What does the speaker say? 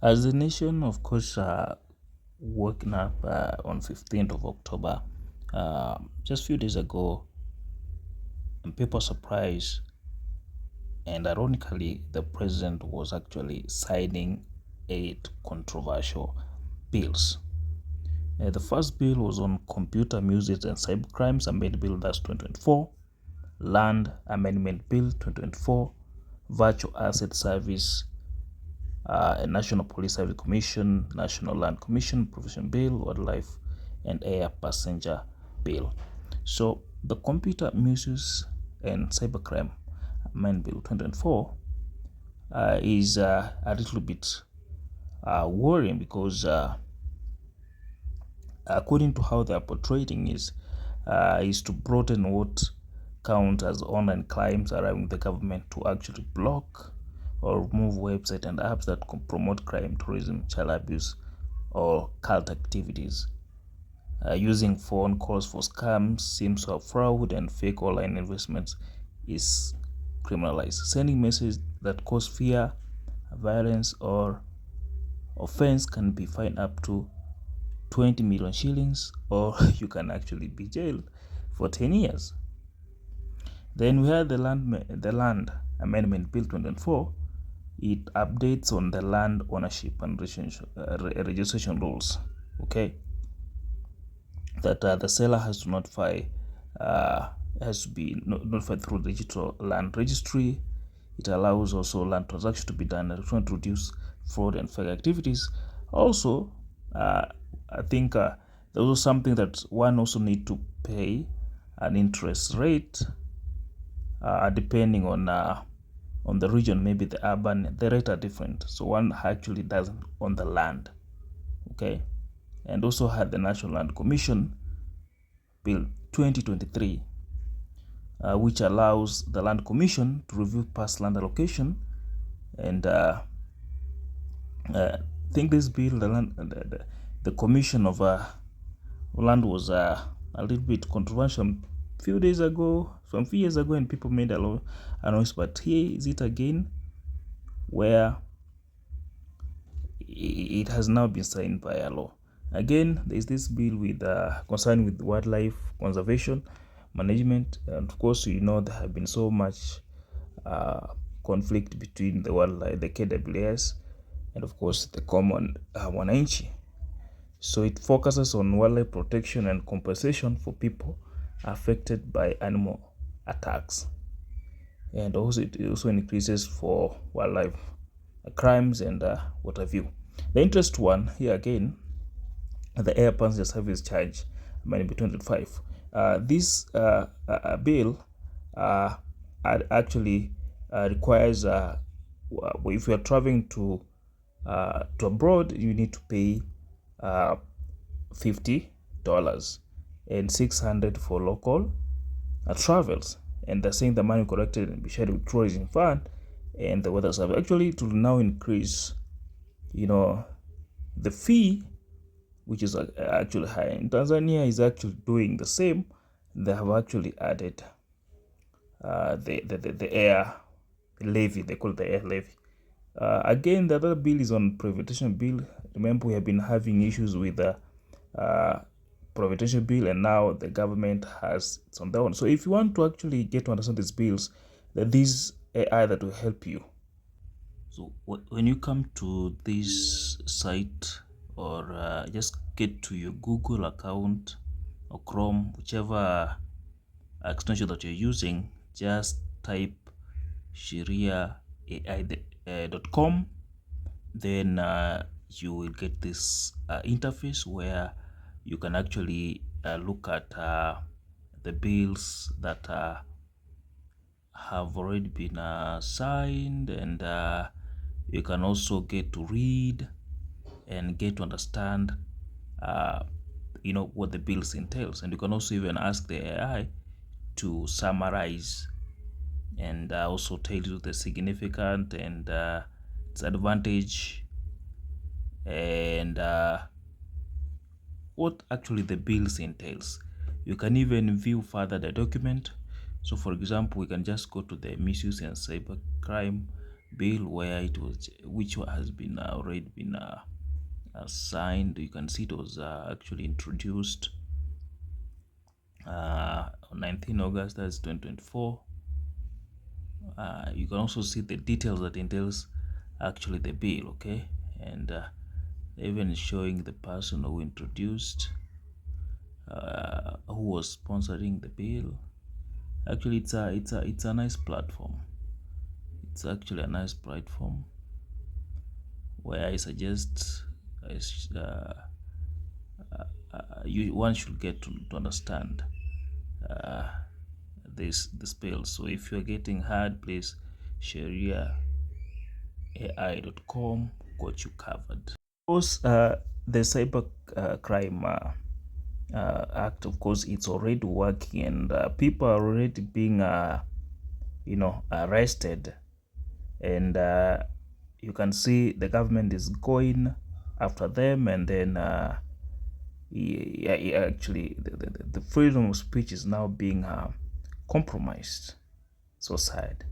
As the nation, of course, woken up on 15th of October, just a few days ago, and people surprised, and ironically, the president was actually signing 8 controversial bills. The first bill was on computer misuse and cybercrimes amendment bill, that's 2024, land amendment bill 2024, virtual asset service, a National Police Service Commission, National Land Commission, Provision Bill, Wildlife and Air Passenger Bill. So the computer misuse and cybercrime amendment bill 2024 is a little bit worrying because according to how they are portraying is to broaden what count as online crimes, allowing the government to actually block or remove websites and apps that promote crime, tourism, child abuse, or cult activities. Using phone calls for scams, SIMs of fraud, and fake online investments is criminalized. Sending messages that cause fear, violence, or offense can be fined up to 20 million shillings, or you can actually be jailed for 10 years. Then we have the land amendment bill 2024. It updates on the land ownership and registration rules. Okay, that the seller has to notify, has to be notified through digital land registry. It allows also land transactions to be done to reduce fraud and fake activities. Also, I think there's also something that one also need to pay an interest rate depending on the region. Maybe the urban, the rate are different, so one actually doesn't own the land. Okay, and also had the National Land Commission Bill 2023, which allows the Land Commission to review past land allocation. And I think this bill, the commission of land was a little bit controversial few years ago, and people made a lot of noise. But here is it again, where it has now been signed by a law. Again, there is this bill with concern with wildlife conservation management, and of course, you know, there have been so much conflict between the wildlife, the KWS, and of course the common wananchi. So it focuses on wildlife protection and compensation for people affected by animal attacks, and also it also increases for wildlife crimes and what have you. The interest one here again, the air passenger service charge amendment 2025. This bill actually requires if you are traveling to abroad, you need to pay $50 and $600 for local travels, and they're saying the money collected and be shared with tourism fund and the weather service. Actually, it will now increase, you know, the fee, which is actually high. In Tanzania is actually doing the same. They have actually added the air levy. They call it the air levy. Again, the other bill is on privatization bill. Remember, we have been having issues with the privatization bill, and now the government has it's on that one. So if you want to actually get to understand these bills, that these AI that will help you. So when you come to this site, or just get to your Google account or Chrome, whichever extension that you're using, just type shariaai.com. Then you will get this interface where you can actually look at the bills that have already been signed, and you can also get to read and get to understand you know, what the bills entails. And you can also even ask the AI to summarize and also tell you the significant and its advantage, and what actually the bills entails. You can even view further the document. So for example, we can just go to the misuse and cybercrime bill where it was, which has been already been signed. You can see it was actually introduced on 19 August, that's 2024. You can also see the details that entails actually the bill, okay, and even showing the person who introduced, who was sponsoring the bill. Actually, it's a nice platform. It's actually a nice platform where I suggest one should get to understand this bill. So if you're getting hard, please shariaai.com got you covered. Of course, the cyber crime act, of course, it's already working, and people are already being arrested, and you can see the government is going after them, and then actually the freedom of speech is now being compromised. So sad.